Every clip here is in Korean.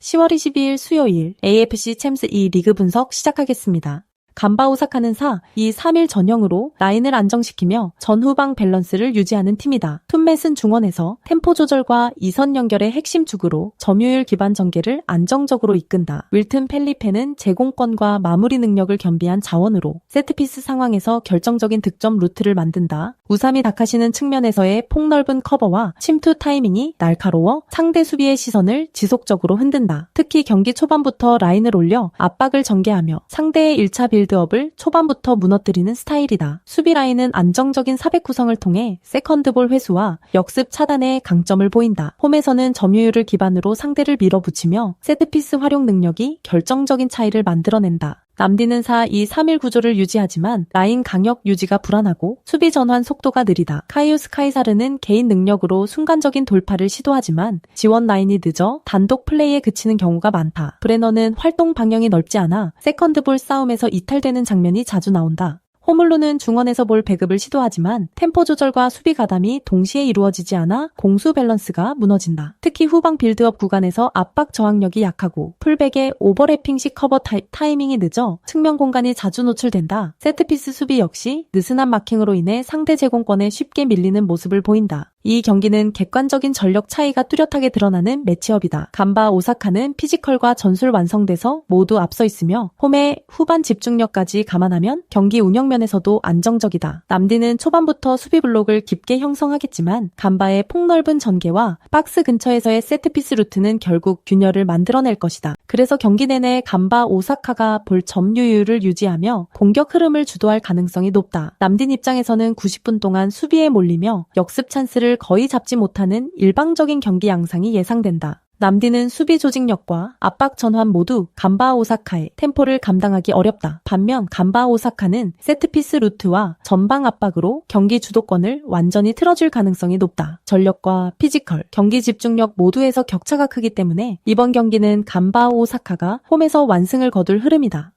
10월 22일 수요일 AFC 챔스 2 리그 분석 시작하겠습니다. 간바 오사카는 4-2-3-1 전형으로 라인을 안정시키며 전후방 밸런스를 유지하는 팀이다. 툰맷은 중원에서 템포 조절과 이선 연결의 핵심 축으로 점유율 기반 전개를 안정적으로 이끈다. 윌튼 펠리페는 제공권과 마무리 능력을 겸비한 자원으로 세트피스 상황에서 결정적인 득점 루트를 만든다. 우사미 다카시는 측면에서의 폭넓은 커버와 침투 타이밍이 날카로워 상대 수비의 시선을 지속적으로 흔든다. 특히 경기 초반부터 라인을 올려 압박을 전개하며 상대의 1차 빌드업을 초반부터 무너뜨리는 스타일이다. 수비 라인은 안정적인 사백 구성을 통해 세컨드볼 회수와 역습 차단에 강점을 보인다. 홈에서는 점유율을 기반으로 상대를 밀어붙이며 세트피스 활용 능력이 결정적인 차이를 만들어낸다. 남디는 4-2-3-1 구조를 유지하지만 라인 강역 유지가 불안하고 수비 전환 속도가 느리다. 카이우스 카이사르는 개인 능력으로 순간적인 돌파를 시도하지만 지원 라인이 늦어 단독 플레이에 그치는 경우가 많다. 브레너는 활동 방향이 넓지 않아 세컨드볼 싸움에서 이탈되는 장면이 자주 나온다. 호물루는 중원에서 볼 배급을 시도하지만 템포 조절과 수비 가담이 동시에 이루어지지 않아 공수 밸런스가 무너진다. 특히 후방 빌드업 구간에서 압박 저항력이 약하고 풀백의 오버래핑식 커버 타이밍이 늦어 측면 공간이 자주 노출된다. 세트피스 수비 역시 느슨한 마킹으로 인해 상대 제공권에 쉽게 밀리는 모습을 보인다. 이 경기는 객관적인 전력 차이가 뚜렷하게 드러나는 매치업이다. 간바 오사카는 피지컬과 전술 완성돼서 모두 앞서 있으며 홈의 후반 집중력까지 감안하면 경기 운영면에서도 안정적이다. 남디는 초반부터 수비 블록을 깊게 형성하겠지만 간바의 폭넓은 전개와 박스 근처에서의 세트피스 루트는 결국 균열을 만들어낼 것이다. 그래서 경기 내내 간바 오사카가 볼 점유율을 유지하며 공격 흐름을 주도할 가능성이 높다. 남딘 입장에서는 90분 동안 수비에 몰리며 역습 찬스를 거의 잡지 못하는 일방적인 경기 양상이 예상된다. 남디는 수비 조직력과 압박 전환 모두 간바 오사카의 템포를 감당하기 어렵다. 반면 간바 오사카는 세트피스 루트와 전방 압박으로 경기 주도권을 완전히 틀어줄 가능성이 높다. 전력과 피지컬, 경기 집중력 모두에서 격차가 크기 때문에 이번 경기는 간바 오사카가 홈에서 완승을 거둘 흐름이다.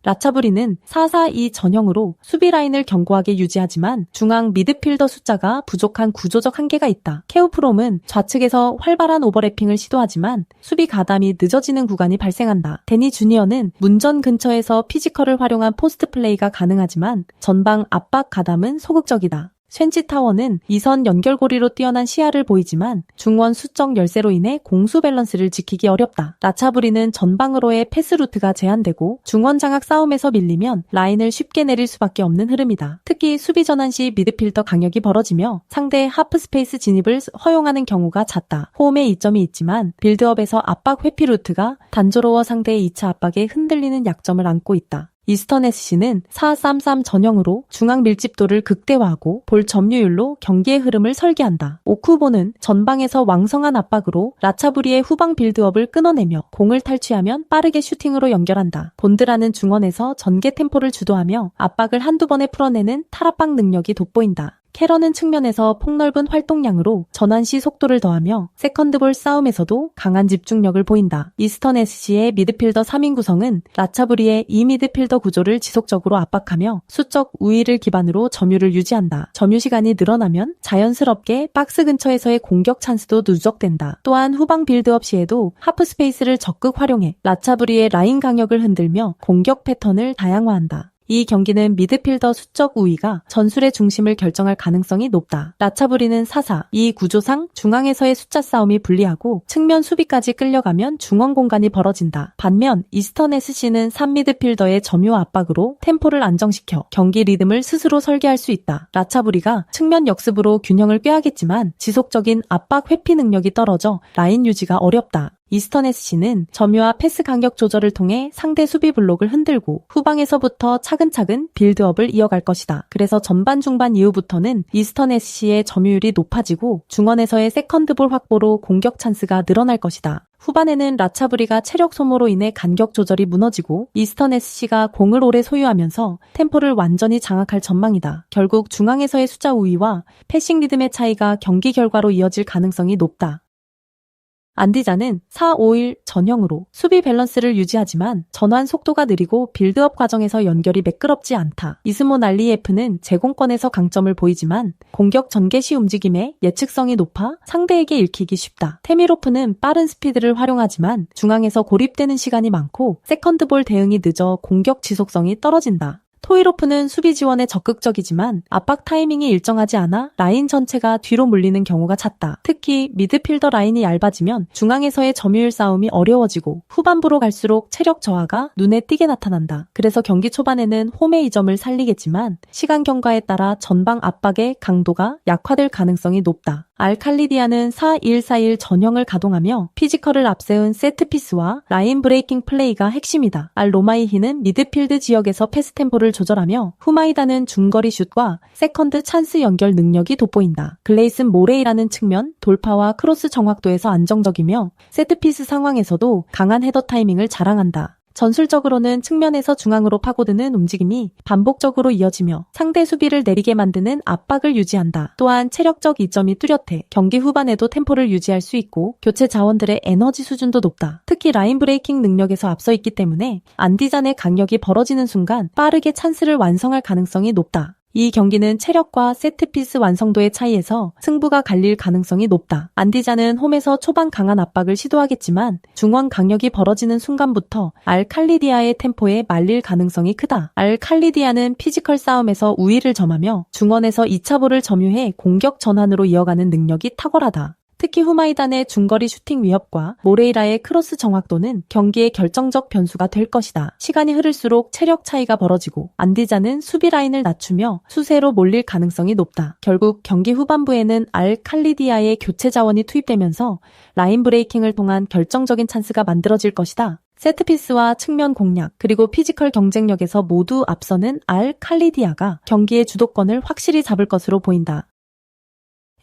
라차브리는 4-4-2 전형으로 수비 라인을 견고하게 유지하지만 중앙 미드필더 숫자가 부족한 구조적 한계가 있다. 케오프롬은 좌측에서 활발한 오버래핑을 시도하지만 수비 가담이 늦어지는 구간이 발생한다. 데니 주니어는 문전 근처에서 피지컬을 활용한 포스트 플레이가 가능하지만 전방 압박 가담은 소극적이다. 쉔치 타워는 이선 연결고리로 뛰어난 시야를 보이지만 중원 수적 열세로 인해 공수 밸런스를 지키기 어렵다. 라차브리는 전방으로의 패스 루트가 제한되고 중원 장악 싸움에서 밀리면 라인을 쉽게 내릴 수밖에 없는 흐름이다. 특히 수비 전환 시 미드필더 강력이 벌어지며 상대의 하프 스페이스 진입을 허용하는 경우가 잦다. 홈에 이점이 있지만 빌드업에서 압박 회피 루트가 단조로워 상대의 2차 압박에 흔들리는 약점을 안고 있다. 이스턴 SC는 4-3-3 전형으로 중앙 밀집도를 극대화하고 볼 점유율로 경기의 흐름을 설계한다. 오쿠보는 전방에서 왕성한 압박으로 라차브리의 후방 빌드업을 끊어내며 공을 탈취하면 빠르게 슈팅으로 연결한다. 본드라는 중원에서 전개 템포를 주도하며 압박을 한두 번에 풀어내는 탈압박 능력이 돋보인다. 캐런은 측면에서 폭넓은 활동량으로 전환 시 속도를 더하며 세컨드볼 싸움에서도 강한 집중력을 보인다. 이스턴 SC의 미드필더 3인 구성은 라차브리의 2미드필더 구조를 지속적으로 압박하며 수적 우위를 기반으로 점유를 유지한다. 점유 시간이 늘어나면 자연스럽게 박스 근처에서의 공격 찬스도 누적된다. 또한 후방 빌드업 시에도 하프 스페이스를 적극 활용해 라차브리의 라인 강역을 흔들며 공격 패턴을 다양화한다. 이 경기는 미드필더 수적 우위가 전술의 중심을 결정할 가능성이 높다. 라차브리는 4-4-2 구조상 중앙에서의 숫자 싸움이 불리하고 측면 수비까지 끌려가면 중원 공간이 벌어진다. 반면 이스턴 SC는 3미드필더의 점유 압박으로 템포를 안정시켜 경기 리듬을 스스로 설계할 수 있다. 라차브리가 측면 역습으로 균형을 꾀하겠지만 지속적인 압박 회피 능력이 떨어져 라인 유지가 어렵다. 이스턴 SC는 점유와 패스 간격 조절을 통해 상대 수비 블록을 흔들고 후방에서부터 차근차근 빌드업을 이어갈 것이다. 그래서 전반 중반 이후부터는 이스턴 SC의 점유율이 높아지고 중원에서의 세컨드볼 확보로 공격 찬스가 늘어날 것이다. 후반에는 라차브리가 체력 소모로 인해 간격 조절이 무너지고 이스턴 SC가 공을 오래 소유하면서 템포를 완전히 장악할 전망이다. 결국 중앙에서의 숫자 우위와 패싱 리듬의 차이가 경기 결과로 이어질 가능성이 높다. 안디자는 4-5-1 전형으로 수비 밸런스를 유지하지만 전환 속도가 느리고 빌드업 과정에서 연결이 매끄럽지 않다. 이스몬 알리예프는 제공권에서 강점을 보이지만 공격 전개 시 움직임에 예측성이 높아 상대에게 읽히기 쉽다. 테미로프는 빠른 스피드를 활용하지만 중앙에서 고립되는 시간이 많고 세컨드볼 대응이 늦어 공격 지속성이 떨어진다. 토이로프는 수비 지원에 적극적이지만 압박 타이밍이 일정하지 않아 라인 전체가 뒤로 물리는 경우가 잦다. 특히 미드필더 라인이 얇아지면 중앙에서의 점유율 싸움이 어려워지고 후반부로 갈수록 체력 저하가 눈에 띄게 나타난다. 그래서 경기 초반에는 홈의 이점을 살리겠지만 시간 경과에 따라 전방 압박의 강도가 약화될 가능성이 높다. 알칼리디아는 4-1-4-1 전형을 가동하며 피지컬을 앞세운 세트피스와 라인 브레이킹 플레이가 핵심이다. 로마이히는 미드필드 지역에서 패스 템포를 조절하며 후마이다는 중거리 슛과 세컨드 찬스 연결 능력이 돋보인다. 글레이슨 모레이라는 측면, 돌파와 크로스 정확도에서 안정적이며 세트피스 상황에서도 강한 헤더 타이밍을 자랑한다. 전술적으로는 측면에서 중앙으로 파고드는 움직임이 반복적으로 이어지며 상대 수비를 내리게 만드는 압박을 유지한다. 또한 체력적 이점이 뚜렷해 경기 후반에도 템포를 유지할 수 있고 교체 자원들의 에너지 수준도 높다. 특히 라인 브레이킹 능력에서 앞서 있기 때문에 안디잔의 강력이 벌어지는 순간 빠르게 찬스를 완성할 가능성이 높다. 이 경기는 체력과 세트피스 완성도의 차이에서 승부가 갈릴 가능성이 높다. 안디자는 홈에서 초반 강한 압박을 시도하겠지만 중원 강력이 벌어지는 순간부터 알칼리디아의 템포에 말릴 가능성이 크다. 알칼리디아는 피지컬 싸움에서 우위를 점하며 중원에서 2차 볼을 점유해 공격 전환으로 이어가는 능력이 탁월하다. 특히 후마이단의 중거리 슈팅 위협과 모레이라의 크로스 정확도는 경기의 결정적 변수가 될 것이다. 시간이 흐를수록 체력 차이가 벌어지고 안디자는 수비 라인을 낮추며 수세로 몰릴 가능성이 높다. 결국 경기 후반부에는 알칼리디아의 교체 자원이 투입되면서 라인 브레이킹을 통한 결정적인 찬스가 만들어질 것이다. 세트피스와 측면 공략, 그리고 피지컬 경쟁력에서 모두 앞서는 알칼리디아가 경기의 주도권을 확실히 잡을 것으로 보인다.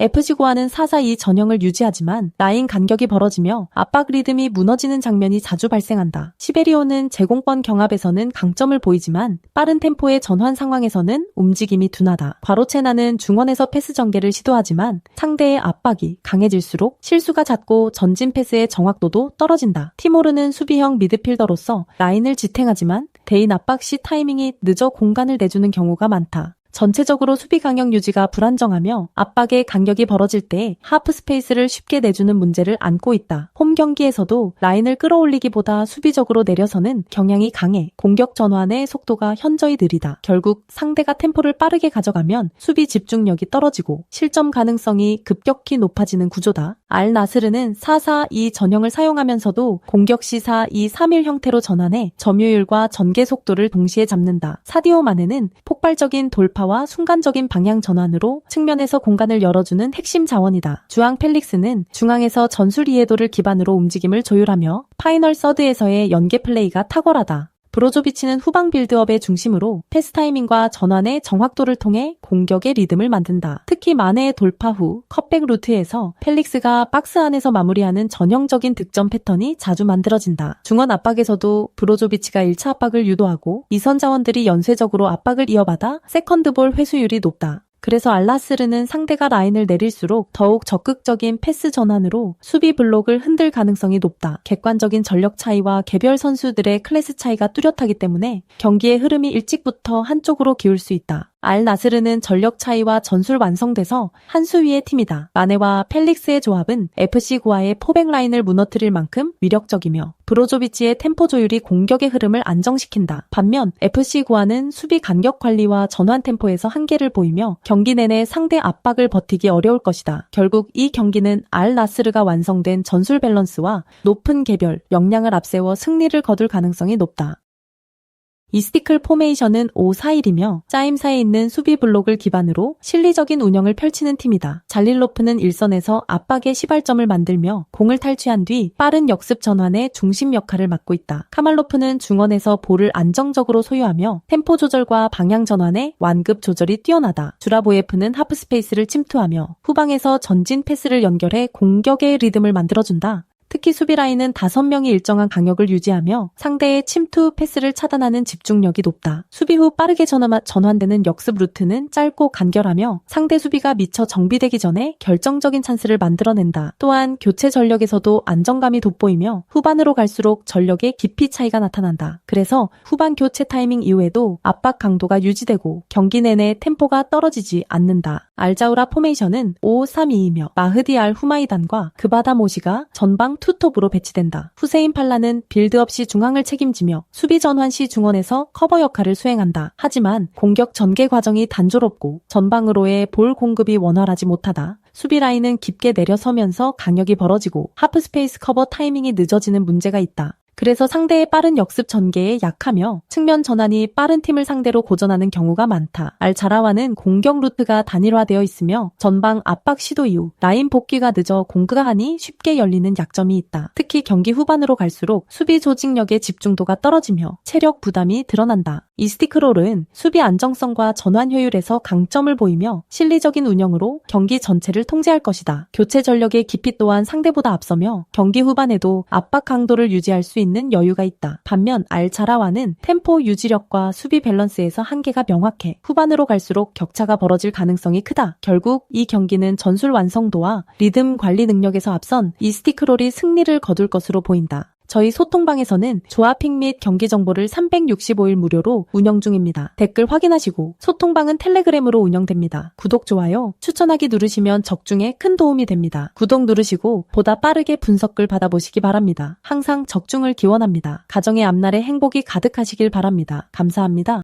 FC 고아는 4-4-2 전형을 유지하지만 라인 간격이 벌어지며 압박 리듬이 무너지는 장면이 자주 발생한다. 시베리오는 제공권 경합에서는 강점을 보이지만 빠른 템포의 전환 상황에서는 움직임이 둔하다. 과로체나는 중원에서 패스 전개를 시도하지만 상대의 압박이 강해질수록 실수가 잦고 전진 패스의 정확도도 떨어진다. 티모르는 수비형 미드필더로서 라인을 지탱하지만 대인 압박 시 타이밍이 늦어 공간을 내주는 경우가 많다. 전체적으로 수비 강력 유지가 불안정하며 압박의 간격이 벌어질 때 하프 스페이스를 쉽게 내주는 문제를 안고 있다. 홈 경기에서도 라인을 끌어올리기보다 수비적으로 내려서는 경향이 강해 공격 전환의 속도가 현저히 느리다. 결국 상대가 템포를 빠르게 가져가면 수비 집중력이 떨어지고 실점 가능성이 급격히 높아지는 구조다. 알나스르는 4-4-2 전형을 사용하면서도 공격 시 4-2-3-1 형태로 전환해 점유율과 전개 속도를 동시에 잡는다. 사디오 마네는 폭발적인 돌파와 순간적인 방향 전환으로 측면에서 공간을 열어주는 핵심 자원이다. 주앙 펠릭스는 중앙에서 전술 이해도를 기반으로 움직임을 조율하며 파이널 서드에서의 연계 플레이가 탁월하다. 브로조비치는 후방 빌드업의 중심으로 패스 타이밍과 전환의 정확도를 통해 공격의 리듬을 만든다. 특히 마네의 돌파 후 컷백 루트에서 펠릭스가 박스 안에서 마무리하는 전형적인 득점 패턴이 자주 만들어진다. 중원 압박에서도 브로조비치가 1차 압박을 유도하고 이선 자원들이 연쇄적으로 압박을 이어받아 세컨드볼 회수율이 높다. 그래서 알나스르는 상대가 라인을 내릴수록 더욱 적극적인 패스 전환으로 수비 블록을 흔들 가능성이 높다. 객관적인 전력 차이와 개별 선수들의 클래스 차이가 뚜렷하기 때문에 경기의 흐름이 일찍부터 한쪽으로 기울 수 있다. 알나스르는 전력 차이와 전술 완성돼서 한 수 위의 팀이다. 마네와 펠릭스의 조합은 FC 고아의 포백 라인을 무너뜨릴 만큼 위력적이며 브로조비치의 템포 조율이 공격의 흐름을 안정시킨다. 반면 FC 고아는 수비 간격 관리와 전환 템포에서 한계를 보이며 경기 내내 상대 압박을 버티기 어려울 것이다. 결국 이 경기는 알나스르가 완성된 전술 밸런스와 높은 개별, 역량을 앞세워 승리를 거둘 가능성이 높다. 이스티클 포메이션은 5-4-1이며 짜임사에 있는 수비 블록을 기반으로 실리적인 운영을 펼치는 팀이다. 잘릴로프는 일선에서 압박의 시발점을 만들며 공을 탈취한 뒤 빠른 역습 전환의 중심 역할을 맡고 있다. 카말로프는 중원에서 볼을 안정적으로 소유하며 템포 조절과 방향 전환의 완급 조절이 뛰어나다. 주라보예프는 하프 스페이스를 침투하며 후방에서 전진 패스를 연결해 공격의 리듬을 만들어준다. 특히 수비 라인은 5명이 일정한 강역을 유지하며 상대의 침투 패스를 차단하는 집중력이 높다. 수비 후 빠르게 전환되는 역습 루트는 짧고 간결하며 상대 수비가 미처 정비되기 전에 결정적인 찬스를 만들어낸다. 또한 교체 전력에서도 안정감이 돋보이며 후반으로 갈수록 전력의 깊이 차이가 나타난다. 그래서 후반 교체 타이밍 이후에도 압박 강도가 유지되고 경기 내내 템포가 떨어지지 않는다. 알자우라 포메이션은 5-3-2이며 마흐디 알 후마이단과 그바다 모시가 전방 투톱으로 배치된다. 후세인 팔라는 빌드업 시 중앙을 책임지며 수비 전환 시 중원에서 커버 역할을 수행한다. 하지만 공격 전개 과정이 단조롭고 전방으로의 볼 공급이 원활하지 못하다. 수비 라인은 깊게 내려서면서 강역이 벌어지고 하프 스페이스 커버 타이밍이 늦어지는 문제가 있다. 그래서 상대의 빠른 역습 전개에 약하며 측면 전환이 빠른 팀을 상대로 고전하는 경우가 많다. 알자라와는 공격 루트가 단일화되어 있으며 전방 압박 시도 이후 라인 복귀가 늦어 공간이 쉽게 열리는 약점이 있다. 특히 경기 후반으로 갈수록 수비 조직력의 집중도가 떨어지며 체력 부담이 드러난다. 이 스티크롤은 수비 안정성과 전환 효율에서 강점을 보이며 실리적인 운영으로 경기 전체를 통제할 것이다. 교체 전력의 깊이 또한 상대보다 앞서며 경기 후반에도 압박 강도를 유지할 수 있는 여유가 있다. 반면 알자라와는 템포 유지력과 수비 밸런스에서 한계가 명확해 후반으로 갈수록 격차가 벌어질 가능성이 크다. 결국 이 경기는 전술 완성도와 리듬 관리 능력에서 앞선 이 스티크롤이 승리를 거둘 것으로 보인다. 저희 소통방에서는 조합픽 및 경기 정보를 365일 무료로 운영 중입니다. 댓글 확인하시고 소통방은 텔레그램으로 운영됩니다. 구독, 좋아요, 추천하기 누르시면 적중에 큰 도움이 됩니다. 구독 누르시고 보다 빠르게 분석글 받아보시기 바랍니다. 항상 적중을 기원합니다. 가정의 앞날에 행복이 가득하시길 바랍니다. 감사합니다.